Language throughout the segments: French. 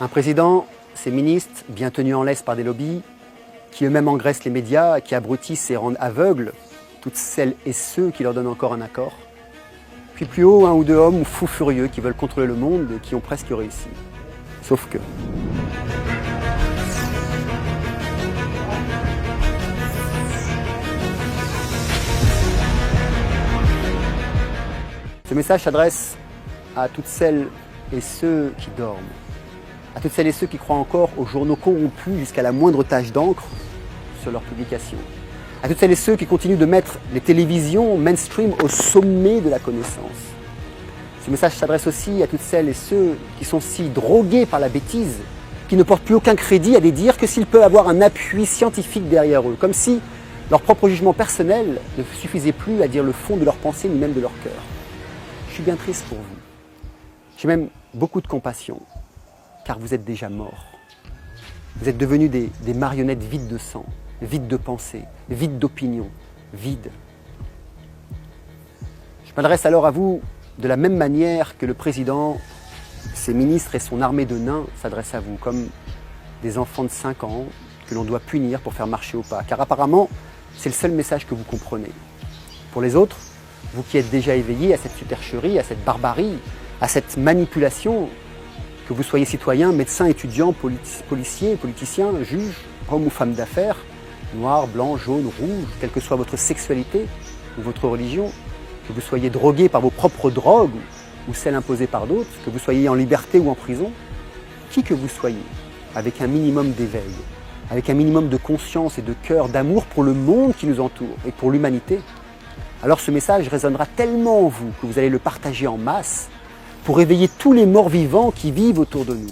Un président, ses ministres, bien tenus en laisse par des lobbies, qui eux-mêmes engraissent les médias, qui abrutissent et rendent aveugles toutes celles et ceux qui leur donnent encore un accord. Puis plus haut, un ou deux hommes fous furieux qui veulent contrôler le monde et qui ont presque réussi. Sauf que... Ce message s'adresse à toutes celles et ceux qui dorment, à toutes celles et ceux qui croient encore aux journaux corrompus jusqu'à la moindre tache d'encre sur leurs publications, à toutes celles et ceux qui continuent de mettre les télévisions mainstream au sommet de la connaissance. Ce message s'adresse aussi à toutes celles et ceux qui sont si drogués par la bêtise, qui ne portent plus aucun crédit à les dire que s'ils peuvent avoir un appui scientifique derrière eux, comme si leur propre jugement personnel ne suffisait plus à dire le fond de leurs pensées ni même de leur cœur. Je suis bien triste pour vous. J'ai même beaucoup de compassion, car vous êtes déjà morts. Vous êtes devenus des marionnettes vides de sang, vides de pensée, vides d'opinion, vides. Je m'adresse alors à vous de la même manière que le président, ses ministres et son armée de nains s'adressent à vous, comme des enfants de 5 ans que l'on doit punir pour faire marcher au pas, car apparemment, c'est le seul message que vous comprenez. Pour les autres, vous qui êtes déjà éveillés à cette supercherie, à cette barbarie, à cette manipulation, que vous soyez citoyen, médecin, étudiant, policier, politicien, juge, homme ou femme d'affaires, noir, blanc, jaune, rouge, quelle que soit votre sexualité ou votre religion, que vous soyez drogué par vos propres drogues ou celles imposées par d'autres, que vous soyez en liberté ou en prison, qui que vous soyez, avec un minimum d'éveil, avec un minimum de conscience et de cœur, d'amour pour le monde qui nous entoure et pour l'humanité, alors ce message résonnera tellement en vous que vous allez le partager en masse pour éveiller tous les morts vivants qui vivent autour de nous.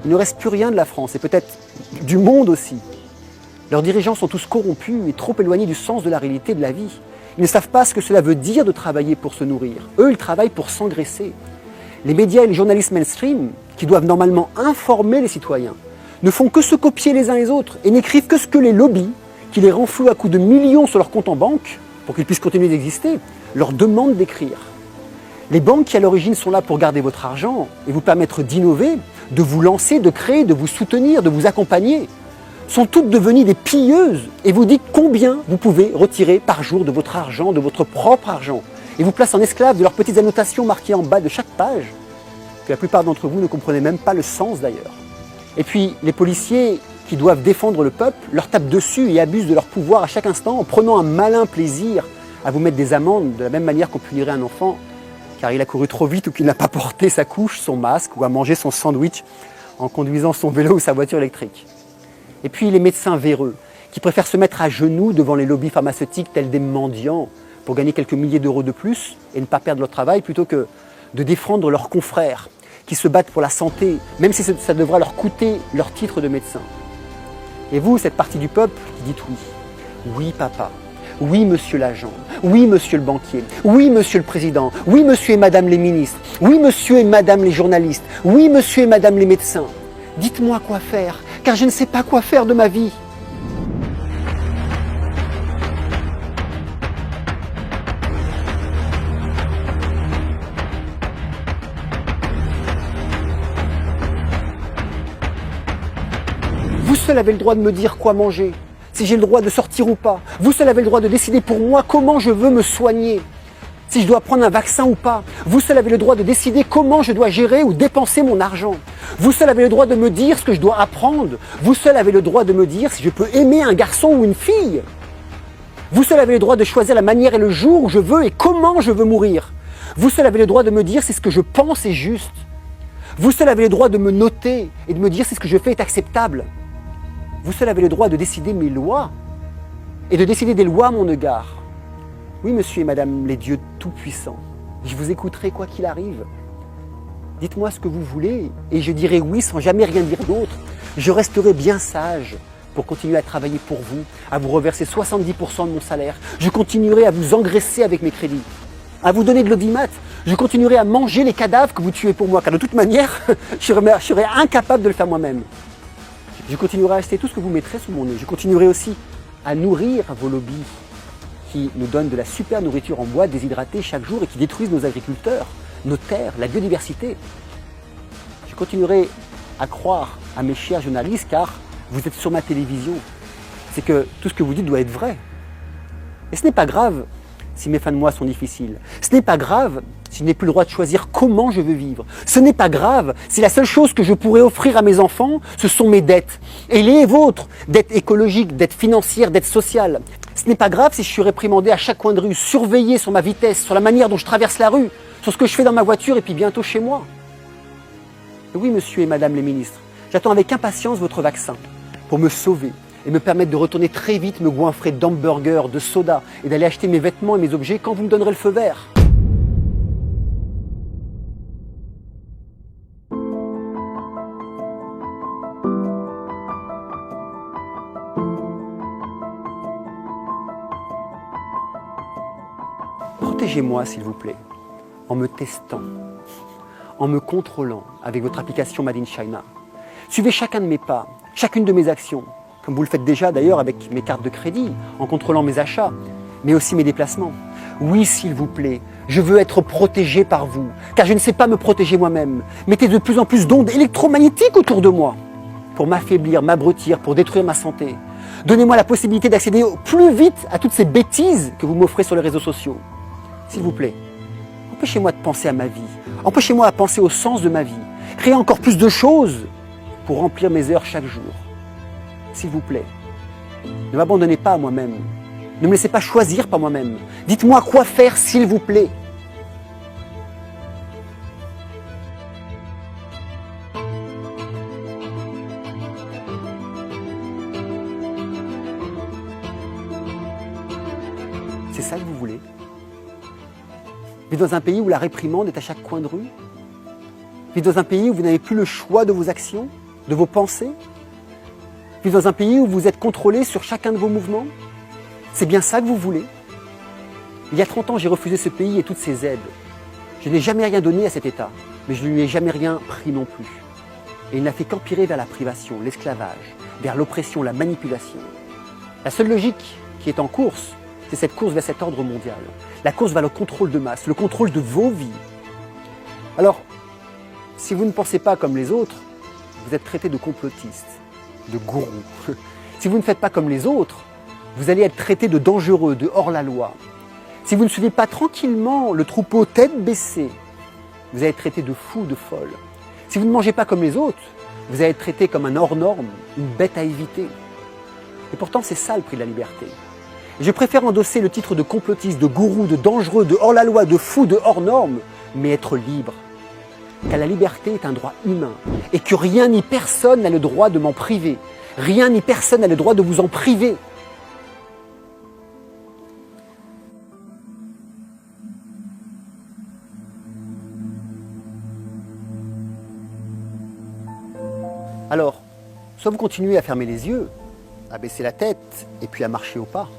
Il ne reste plus rien de la France, et peut-être du monde aussi. Leurs dirigeants sont tous corrompus et trop éloignés du sens de la réalité de la vie. Ils ne savent pas ce que cela veut dire de travailler pour se nourrir. Eux, ils travaillent pour s'engraisser. Les médias et les journalistes mainstream, qui doivent normalement informer les citoyens, ne font que se copier les uns les autres et n'écrivent que ce que les lobbies, qui les renflouent à coups de millions sur leur compte en banque, pour qu'ils puissent continuer d'exister, leur demandent d'écrire. Les banques qui à l'origine sont là pour garder votre argent et vous permettre d'innover, de vous lancer, de créer, de vous soutenir, de vous accompagner, sont toutes devenues des pilleuses et vous dites combien vous pouvez retirer par jour de votre argent, de votre propre argent, et vous placent en esclaves de leurs petites annotations marquées en bas de chaque page, que la plupart d'entre vous ne comprenez même pas le sens d'ailleurs. Et puis les policiers qui doivent défendre le peuple leur tapent dessus et abusent de leur pouvoir à chaque instant en prenant un malin plaisir à vous mettre des amendes de la même manière qu'on punirait un enfant car il a couru trop vite ou qu'il n'a pas porté sa couche, son masque ou a mangé son sandwich en conduisant son vélo ou sa voiture électrique. Et puis les médecins véreux, qui préfèrent se mettre à genoux devant les lobbies pharmaceutiques tels des mendiants pour gagner quelques milliers d'euros de plus et ne pas perdre leur travail plutôt que de défendre leurs confrères qui se battent pour la santé, même si ça devra leur coûter leur titre de médecin. Et vous, cette partie du peuple qui dites oui. Oui papa, oui monsieur l'agent, oui monsieur le banquier, oui monsieur le président, oui monsieur et madame les ministres, oui monsieur et madame les journalistes, oui monsieur et madame les médecins. Dites-moi quoi faire, car je ne sais pas quoi faire de ma vie. Vous seul avez le droit de me dire quoi manger, si j'ai le droit de sortir ou pas. Vous seul avez le droit de décider pour moi comment je veux me soigner, si je dois prendre un vaccin ou pas. Vous seul avez le droit de décider comment je dois gérer ou dépenser mon argent. Vous seul avez le droit de me dire ce que je dois apprendre. Vous seul avez le droit de me dire si je peux aimer un garçon ou une fille. Vous seul avez le droit de choisir la manière et le jour où je veux et comment je veux mourir. Vous seul avez le droit de me dire si ce que je pense est juste. Vous seul avez le droit de me noter et de me dire si ce que je fais est acceptable. Vous seul avez le droit de décider mes lois et de décider des lois à mon égard. Oui, monsieur et madame les dieux tout-puissants, je vous écouterai quoi qu'il arrive. Dites-moi ce que vous voulez et je dirai oui sans jamais rien dire d'autre. Je resterai bien sage, pour continuer à travailler pour vous, à vous reverser 70% de mon salaire. Je continuerai à vous engraisser avec mes crédits, à vous donner de l'audimat. Je continuerai à manger les cadavres que vous tuez pour moi, car de toute manière, je serai incapable de le faire moi-même. Je continuerai à acheter tout ce que vous mettrez sous mon nez. Je continuerai aussi à nourrir vos lobbies qui nous donnent de la super nourriture en bois déshydratée chaque jour et qui détruisent nos agriculteurs, nos terres, la biodiversité. Je continuerai à croire à mes chers journalistes car vous êtes sur ma télévision. C'est que tout ce que vous dites doit être vrai. Et ce n'est pas grave si mes fins de mois sont difficiles. Ce n'est pas grave si je n'ai plus le droit de choisir comment je veux vivre. Ce n'est pas grave si la seule chose que je pourrais offrir à mes enfants, ce sont mes dettes. Et les vôtres, dettes écologiques, dettes financières, dettes sociales. Ce n'est pas grave si je suis réprimandé à chaque coin de rue, surveillé sur ma vitesse, sur la manière dont je traverse la rue, sur ce que je fais dans ma voiture et puis bientôt chez moi. Et oui, monsieur et madame les ministres, j'attends avec impatience votre vaccin pour me sauver et me permettre de retourner très vite me goinfrer d'hamburgers, de soda et d'aller acheter mes vêtements et mes objets quand vous me donnerez le feu vert. Protégez-moi, s'il vous plaît, en me testant, en me contrôlant avec votre application Made in China. Suivez chacun de mes pas, chacune de mes actions, comme vous le faites déjà d'ailleurs avec mes cartes de crédit, en contrôlant mes achats, mais aussi mes déplacements. Oui, s'il vous plaît, je veux être protégé par vous, car je ne sais pas me protéger moi-même. Mettez de plus en plus d'ondes électromagnétiques autour de moi, pour m'affaiblir, m'abrutir, pour détruire ma santé. Donnez-moi la possibilité d'accéder plus vite à toutes ces bêtises que vous m'offrez sur les réseaux sociaux. S'il vous plaît, empêchez-moi de penser à ma vie, empêchez-moi à penser au sens de ma vie, créez encore plus de choses pour remplir mes heures chaque jour. S'il vous plaît, ne m'abandonnez pas à moi-même, ne me laissez pas choisir par moi-même, dites-moi quoi faire s'il vous plaît. C'est ça que vous voulez ? Vivre dans un pays où la réprimande est à chaque coin de rue? Vivre dans un pays où vous n'avez plus le choix de vos actions, de vos pensées? Vivre dans un pays où vous êtes contrôlé sur chacun de vos mouvements? C'est bien ça que vous voulez? Il y a 30 ans, j'ai refusé ce pays et toutes ses aides. Je n'ai jamais rien donné à cet État, mais je ne lui ai jamais rien pris non plus. Et il n'a fait qu'empirer vers la privation, l'esclavage, vers l'oppression, la manipulation. La seule logique qui est en course, c'est cette course vers cet ordre mondial. La course vers le contrôle de masse, le contrôle de vos vies. Alors, si vous ne pensez pas comme les autres, vous êtes traité de complotiste, de gourou. Si vous ne faites pas comme les autres, vous allez être traité de dangereux, de hors-la-loi. Si vous ne suivez pas tranquillement le troupeau tête baissée, vous allez être traité de fou, de folle. Si vous ne mangez pas comme les autres, vous allez être traité comme un hors-norme, une bête à éviter. Et pourtant, c'est ça le prix de la liberté. Je préfère endosser le titre de complotiste, de gourou, de dangereux, de hors-la-loi, de fou, de hors-norme, mais être libre. Car la liberté est un droit humain et que rien ni personne n'a le droit de m'en priver. Rien ni personne n'a le droit de vous en priver. Alors, soit vous continuez à fermer les yeux, à baisser la tête et puis à marcher au pas,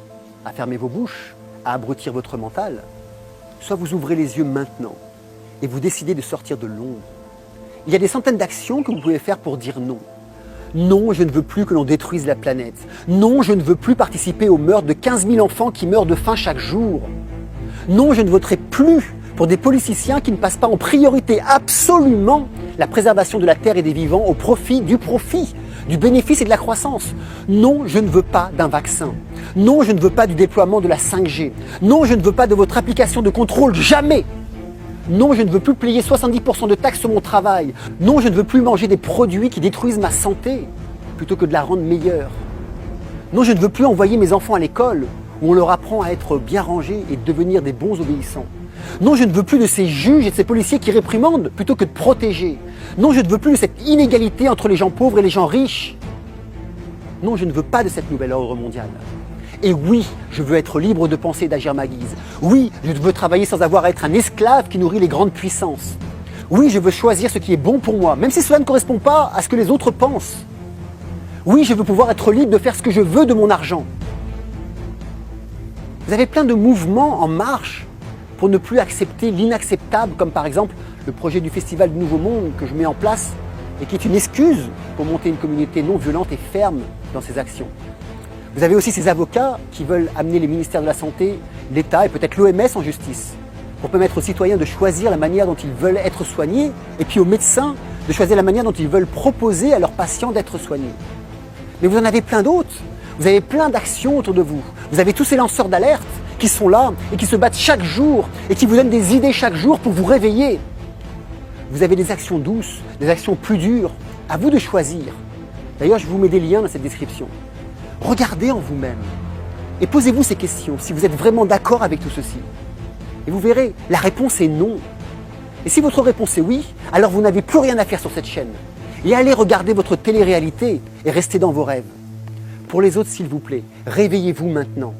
à fermer vos bouches, à abrutir votre mental, soit vous ouvrez les yeux maintenant et vous décidez de sortir de l'ombre. Il y a des centaines d'actions que vous pouvez faire pour dire non. Non, je ne veux plus que l'on détruise la planète. Non, je ne veux plus participer au meurtre de 15 000 enfants qui meurent de faim chaque jour. Non, je ne voterai plus pour des politiciens qui ne passent pas en priorité absolument la préservation de la terre et des vivants au profit, du bénéfice et de la croissance. Non, je ne veux pas d'un vaccin. Non, je ne veux pas du déploiement de la 5G. Non, je ne veux pas de votre application de contrôle, jamais. Non, je ne veux plus payer 70% de taxes sur mon travail. Non, je ne veux plus manger des produits qui détruisent ma santé, plutôt que de la rendre meilleure. Non, je ne veux plus envoyer mes enfants à l'école, où on leur apprend à être bien rangés et devenir des bons obéissants. Non, je ne veux plus de ces juges et de ces policiers qui réprimandent plutôt que de protéger. Non, je ne veux plus de cette inégalité entre les gens pauvres et les gens riches. Non, je ne veux pas de cette nouvelle ordre mondiale. Et oui, je veux être libre de penser et d'agir à ma guise. Oui, je veux travailler sans avoir à être un esclave qui nourrit les grandes puissances. Oui, je veux choisir ce qui est bon pour moi, même si cela ne correspond pas à ce que les autres pensent. Oui, je veux pouvoir être libre de faire ce que je veux de mon argent. Vous avez plein de mouvements en marche pour ne plus accepter l'inacceptable, comme par exemple le projet du Festival du Nouveau Monde que je mets en place et qui est une excuse pour monter une communauté non violente et ferme dans ses actions. Vous avez aussi ces avocats qui veulent amener les ministères de la Santé, l'État et peut-être l'OMS en justice pour permettre aux citoyens de choisir la manière dont ils veulent être soignés et puis aux médecins de choisir la manière dont ils veulent proposer à leurs patients d'être soignés. Mais vous en avez plein d'autres. Vous avez plein d'actions autour de vous. Vous avez tous ces lanceurs d'alerte qui sont là et qui se battent chaque jour et qui vous donnent des idées chaque jour pour vous réveiller. Vous avez des actions douces, des actions plus dures. À vous de choisir. D'ailleurs, je vous mets des liens dans cette description. Regardez en vous-même et posez-vous ces questions si vous êtes vraiment d'accord avec tout ceci. Et vous verrez, la réponse est non. Et si votre réponse est oui, alors vous n'avez plus rien à faire sur cette chaîne. Et allez regarder votre télé-réalité et restez dans vos rêves. Pour les autres, s'il vous plaît, réveillez-vous maintenant.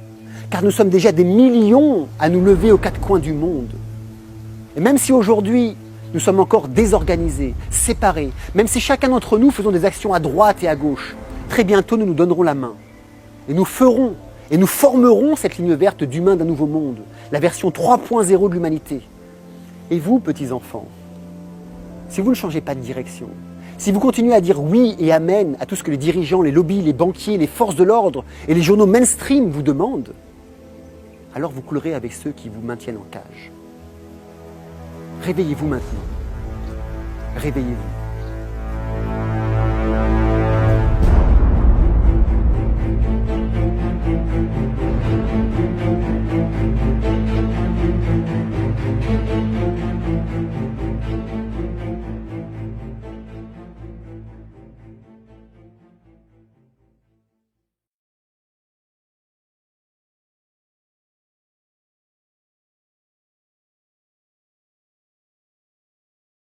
Car nous sommes déjà des millions à nous lever aux quatre coins du monde. Et même si aujourd'hui, nous sommes encore désorganisés, séparés, même si chacun d'entre nous faisons des actions à droite et à gauche, très bientôt nous nous donnerons la main. Et nous ferons et nous formerons cette ligne verte d'humain d'un nouveau monde, la version 3.0 de l'humanité. Et vous, petits enfants, si vous ne changez pas de direction, si vous continuez à dire oui et amen à tout ce que les dirigeants, les lobbies, les banquiers, les forces de l'ordre et les journaux mainstream vous demandent, alors vous coulerez avec ceux qui vous maintiennent en cage. Réveillez-vous maintenant. Réveillez-vous.